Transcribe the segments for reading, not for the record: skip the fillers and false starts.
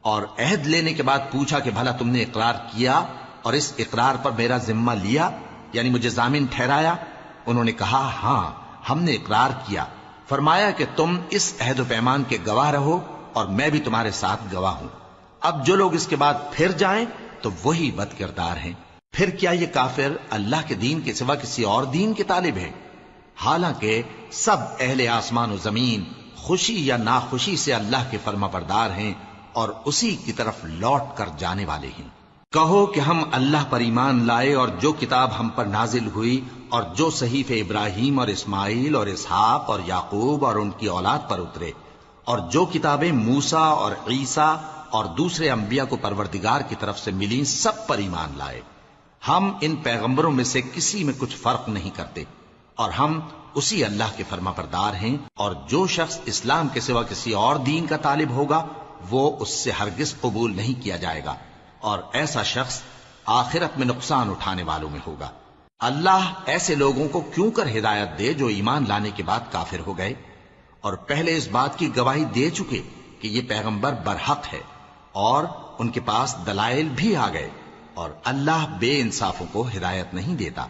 اور عہد لینے کے بعد پوچھا کہ بھلا تم نے اقرار کیا اور اس اقرار پر میرا ذمہ لیا، یعنی مجھے ضامن ٹھہرایا؟ انہوں نے کہا ہاں ہم نے اقرار کیا۔ فرمایا کہ تم اس عہد و پیمان کے گواہ رہو اور میں بھی تمہارے ساتھ گواہ ہوں۔ اب جو لوگ اس کے بعد پھر جائیں تو وہی بد کردار ہیں۔ پھر کیا یہ کافر اللہ کے دین کے سوا کسی اور دین کے طالب ہیں؟ حالانکہ سب اہل آسمان و زمین خوشی یا ناخوشی سے اللہ کے فرما بردار ہیں اور اسی کی طرف لوٹ کر جانے والے ہیں۔ کہو کہ ہم اللہ پر ایمان لائے اور جو کتاب ہم پر نازل ہوئی اور جو صحیفے ابراہیم اور اسماعیل اور اسحاق اور یعقوب اور ان کی اولاد پر اترے، اور جو کتابیں موسیٰ اور عیسیٰ اور دوسرے انبیاء کو پروردگار کی طرف سے ملیں، سب پر ایمان لائے۔ ہم ان پیغمبروں میں سے کسی میں کچھ فرق نہیں کرتے، اور ہم اسی اللہ کے فرما بردار ہیں۔ اور جو شخص اسلام کے سوا کسی اور دین کا طالب ہوگا وہ اس سے ہرگز قبول نہیں کیا جائے گا، اور ایسا شخص آخرت میں نقصان اٹھانے والوں میں ہوگا۔ اللہ ایسے لوگوں کو کیوں کر ہدایت دے جو ایمان لانے کے بعد کافر ہو گئے اور پہلے اس بات کی گواہی دے چکے کہ یہ پیغمبر برحق ہے اور ان کے پاس دلائل بھی آ گئے، اور اللہ بے انصافوں کو ہدایت نہیں دیتا۔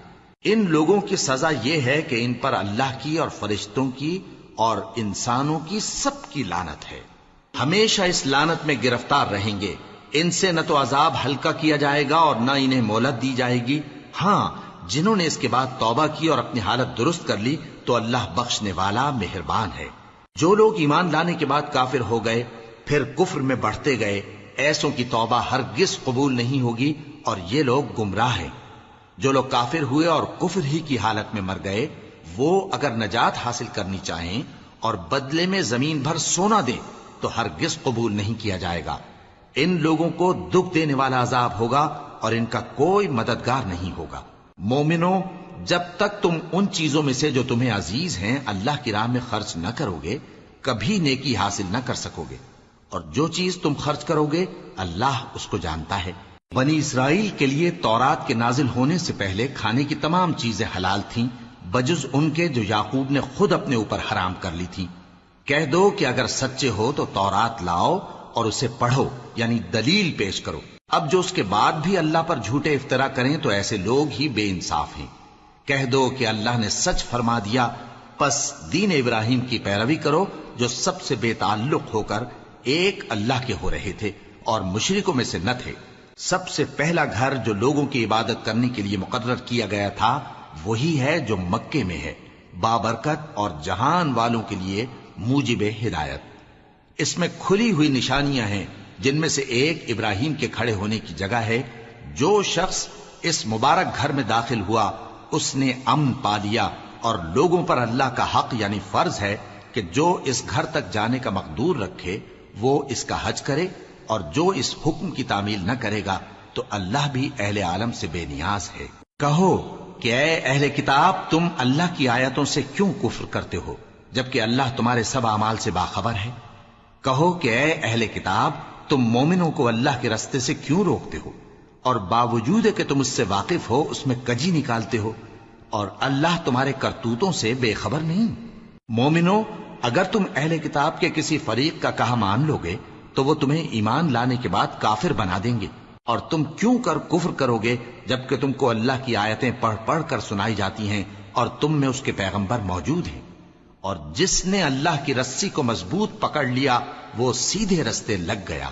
ان لوگوں کی سزا یہ ہے کہ ان پر اللہ کی اور فرشتوں کی اور انسانوں کی سب کی لعنت ہے، ہمیشہ اس لعنت میں گرفتار رہیں گے۔ ان سے نہ تو عذاب ہلکا کیا جائے گا اور نہ انہیں مہلت دی جائے گی۔ ہاں، جنہوں نے اس کے بعد توبہ کی اور اپنی حالت درست کر لی تو اللہ بخشنے والا مہربان ہے۔ جو لوگ ایمان لانے کے بعد کافر ہو گئے پھر کفر میں بڑھتے گئے، ایسوں کی توبہ ہرگز قبول نہیں ہوگی اور یہ لوگ گمراہ ہیں۔ جو لوگ کافر ہوئے اور کفر ہی کی حالت میں مر گئے، وہ اگر نجات حاصل کرنی چاہیں اور بدلے میں زمین بھر سونا دیں تو ہرگز قبول نہیں کیا جائے گا۔ ان لوگوں کو دکھ دینے والا عذاب ہوگا اور ان کا کوئی مددگار نہیں ہوگا۔ مومنوں، جب تک تم ان چیزوں میں سے جو تمہیں عزیز ہیں اللہ کی راہ میں خرچ نہ کرو گے، کبھی نیکی حاصل نہ کر سکو گے، اور جو چیز تم خرچ کرو گے اللہ اس کو جانتا ہے۔ بنی اسرائیل کے لیے تورات کے نازل ہونے سے پہلے کھانے کی تمام چیزیں حلال تھیں بجز ان کے جو یعقوب نے خود اپنے اوپر حرام کر لی تھی۔ کہہ دو کہ اگر سچے ہو تو تورات لاؤ اور اسے پڑھو، یعنی دلیل پیش کرو۔ اب جو اس کے بعد بھی اللہ پر جھوٹے افطرا کریں تو ایسے لوگ ہی بے انصاف ہیں۔ کہہ دو کہ اللہ نے سچ فرما دیا، پس دین ابراہیم کی پیروی کرو جو سب سے بے تعلق ہو کر ایک اللہ کے ہو رہے تھے اور مشرکوں میں سے نہ تھے۔ سب سے پہلا گھر جو لوگوں کی عبادت کرنے کے لیے مقرر کیا گیا تھا وہی ہے جو مکے میں ہے، بابرکت اور جہان والوں کے لیے موجب ہدایت۔ اس میں کھلی ہوئی نشانیاں ہیں جن میں سے ایک ابراہیم کے کھڑے ہونے کی جگہ ہے۔ جو شخص اس مبارک گھر میں داخل ہوا اس نے امن پا لیا، اور لوگوں پر اللہ کا حق یعنی فرض ہے کہ جو اس گھر تک جانے کا مقدور رکھے وہ اس کا حج کرے، اور جو اس حکم کی تعمیل نہ کرے گا تو اللہ بھی اہل عالم سے بے نیاز ہے۔ کہو کہ اے اہل کتاب، تم اللہ کی آیتوں سے کیوں کفر کرتے ہو جبکہ اللہ تمہارے سب اعمال سے باخبر ہے؟ کہو کہ اے اہل کتاب، تم مومنوں کو اللہ کے رستے سے کیوں روکتے ہو اور باوجود کہ تم اس سے واقف ہو اس میں کجی نکالتے ہو، اور اللہ تمہارے کرتوتوں سے بے خبر نہیں؟ مومنوں، اگر تم اہل کتاب کے کسی فریق کا کہا مان لو گے تو وہ تمہیں ایمان لانے کے بعد کافر بنا دیں گے، اور تم کیوں کر کفر کرو گے جبکہ تم کو اللہ کی آیتیں پڑھ پڑھ کر سنائی جاتی ہیں اور تم میں اس کے پیغمبر موجود ہیں؟ اور جس نے اللہ کی رسی کو مضبوط پکڑ لیا وہ سیدھے رستے لگ گیا۔